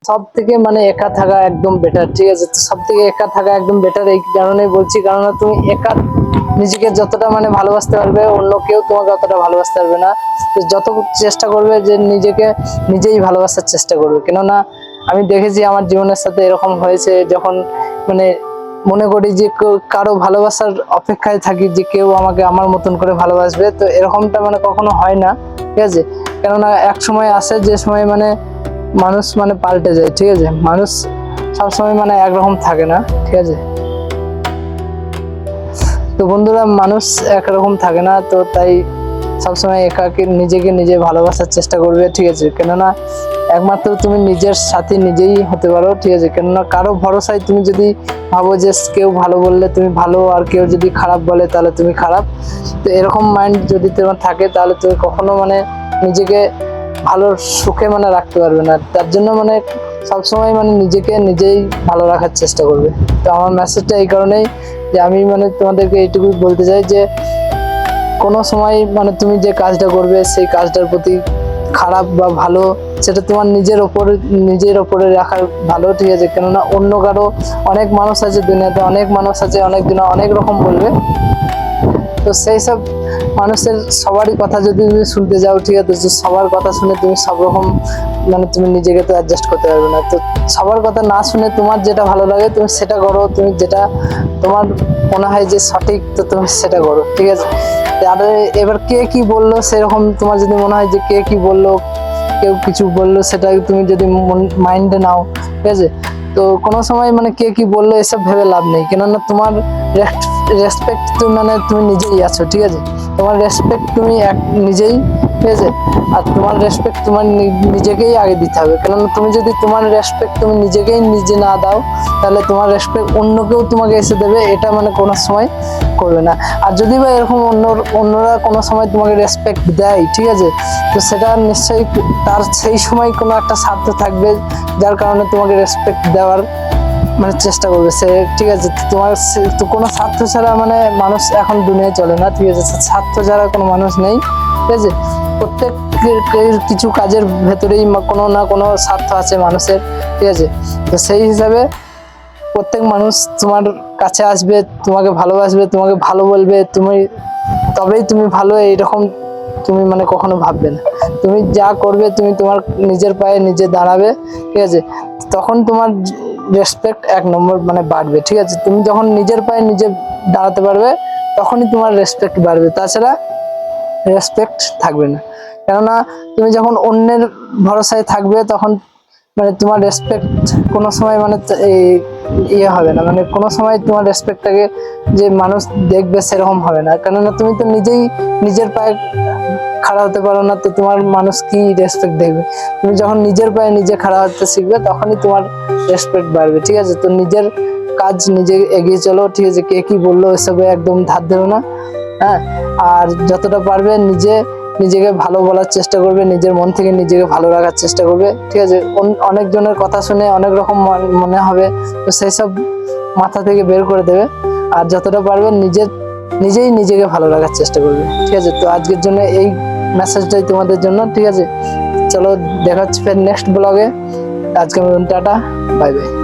সব থেকে মানে একা থাকা একদম বেটার, ঠিক আছে? তো সব থেকে একা থাকা একদম বেটার এই কারণেই বলছি, কারণ তুমি একা নিজেকে যতটা মানে ভালোবাসতে পারবে, অন্য কেউ তোমাকে অতটা ভালোবাসতে পারবে না। তো যত চেষ্টা করবে যে নিজেকে নিজেই ভালোবাসার চেষ্টা করবে, কেননা আমি দেখেছি আমার জীবনের সাথে এরকম হয়েছে, যখন মানে মনে করি যে কারো ভালোবাসার অপেক্ষায় থাকি যে কেউ আমাকে আমার মতন করে ভালোবাসবে, তো এরকমটা মানে কখনো হয় না, ঠিক আছে? কেননা এক সময় আসে যে সময় মানে মানুষ মানে পাল্টে যায়, ঠিক আছে? মানুষ সবসময় মানে একরকম থাকে না, ঠিক আছে? তো বন্ধুরা, মানুষ একরকম থাকে না, তো তাই সবসময় একাকে নিজেকে নিজে ভালোবাসার চেষ্টা করবে, ঠিক আছে? কেননা একমাত্র তুমি নিজের সাথে নিজেই হতে পারো, ঠিক আছে? কেননা কারো ভরসায় তুমি যদি ভাবো যে কেউ ভালো বললে তুমি ভালো, আর কেউ যদি খারাপ বলে তাহলে তুমি খারাপ, তো এরকম মাইন্ড যদি তোমার থাকে তাহলে তুমি কখনো মানে নিজেকে ভালো সুখে মানে রাখতে পারবে না। তার জন্য মানে সবসময় মানে নিজেকে নিজেই ভালো রাখার চেষ্টা করবে। তো আমার মেসেজটা এই কারণেই যে আমি মানে তোমাদেরকে এইটুকুই বলতে চাই যে কোনো সময় মানে তুমি যে কাজটা করবে সেই কাজটার প্রতি খারাপ বা ভালো সেটা তোমার নিজের ওপরে রাখার ভালো, ঠিক আছে? কেননা অন্য কারো অনেক মানুষ আছে দুনিয়াতে, অনেক মানুষ আছে, অনেক দিন অনেক রকম বলবে, তো সেই সব মানুষের সবারই কথা যদি তুমি শুনতে যাও, ঠিক আছে, তো সবার কথা শুনে তুমি সব রকম মানে তুমি নিজেকে তো অ্যাডজাস্ট করতে পারবে না। তো সবার কথা না শুনে তোমার যেটা ভালো লাগে তুমি সেটা করো, তুমি যেটা তোমার মনে হয় যে সঠিক তো তুমি সেটা করো, ঠিক আছে? আর এবার কে কি বললো সেরকম তোমার যদি মনে হয় যে কে কি বললো, কেউ কিছু বললো, সেটা তুমি যদি মাইন্ডে নাও, ঠিক আছে? তো কোনো সময় মানে কে কি বললো এসব ভেবে লাভ নেই, কেননা তোমার রেসপেক্ট তুমি মানে তুমি নিজেই আছো, ঠিক আছে? তোমার রেসপেক্ট তুমি নিজেই, ঠিক আছে? আর তোমার রেসপেক্ট তোমার নিজেকেই আগে দিতে হবে, কেননা তুমি যদি তোমার রেসপেক্ট তুমি নিজেকেই নিজে না দাও তাহলে তোমার রেসপেক্ট অন্য কেউ তোমাকে এসে দেবে, এটা মানে কোনো সময় করবে না। আর যদি বা এরকম অন্যরা কোনো সময় তোমাকে রেসপেক্ট দেয়, ঠিক আছে, তো সেটা নিশ্চয়ই তার সেই সময় কোনো একটা স্বার্থ থাকবে যার কারণে তোমাকে রেসপেক্ট দেওয়ার মানে চেষ্টা করবে সে, ঠিক আছে? তোমার তো কোনো স্বার্থ ছাড়া মানে মানুষ এখন দুনিয়ায় চলে না, ঠিক আছে? স্বার্থ ছাড়া কোনো মানুষ নেই, ঠিক আছে? প্রত্যেকের কিছু কাজের ভেতরেই কোনো না কোনো স্বার্থ আছে মানুষের, ঠিক আছে? তো সেই হিসাবে প্রত্যেক মানুষ তোমার কাছে আসবে, তোমাকে ভালোবাসবে, তোমাকে ভালো বলবে, তবেই তুমি ভালো, এইরকম তুমি মানে কখনো ভাববে না। তুমি যা করবে তুমি তোমার নিজের পায়ে নিজে দাঁড়াবে, ঠিক আছে? তখন তোমার রেসপেক্ট এক নম্বর মানে বাড়বে, ঠিক আছে? তুমি যখন নিজের পায়ে নিজে দাঁড়াতে পারবে তখনই তোমার রেসপেক্ট বাড়বে, তাছাড়া রেসপেক্ট থাকবে না। কেননা তুমি যখন অন্যের ভরসায় থাকবে তখন মানে তোমার রেসপেক্ট কোনো সময় মানে ইয়ে হবে না, মানে কোনো সময় তোমার রেসপেক্টটাকে যে মানুষ দেখবে সেরকম হবে না, কেননা তুমি তো নিজেই নিজের পায়ে খাড়া হতে পারো না, তো তোমার মানুষ কি রেসপেক্ট দেখবে? তুমি যখন নিজের পায়ে নিজে খাড়া হতে শিখবে তখনই তোমার রেসপেক্ট বাড়বে, ঠিক আছে? তো নিজের কাজ নিজে এগিয়ে চলো, ঠিক আছে? কে কি বললো এসবে একদম ধার দেবে না, হ্যাঁ? আর যতটা পারবে নিজেকে ভালো বলার চেষ্টা করবে, নিজের মন থেকে নিজেকে ভালো রাখার চেষ্টা করবে, ঠিক আছে? অনেকজনের কথা শুনে অনেক রকম মনে হবে, তো সেই সব মাথা থেকে বের করে দেবে, আর যতটা পারবে নিজেই নিজেকে ভালো রাখার চেষ্টা করবে, ঠিক আছে? তো আজকের জন্য এই মেসেজটাই তোমাদের জন্য, ঠিক আছে? চলো দেখা হচ্ছে ফের নেক্সট ব্লগে। আজকে টাটা, বাই বাই।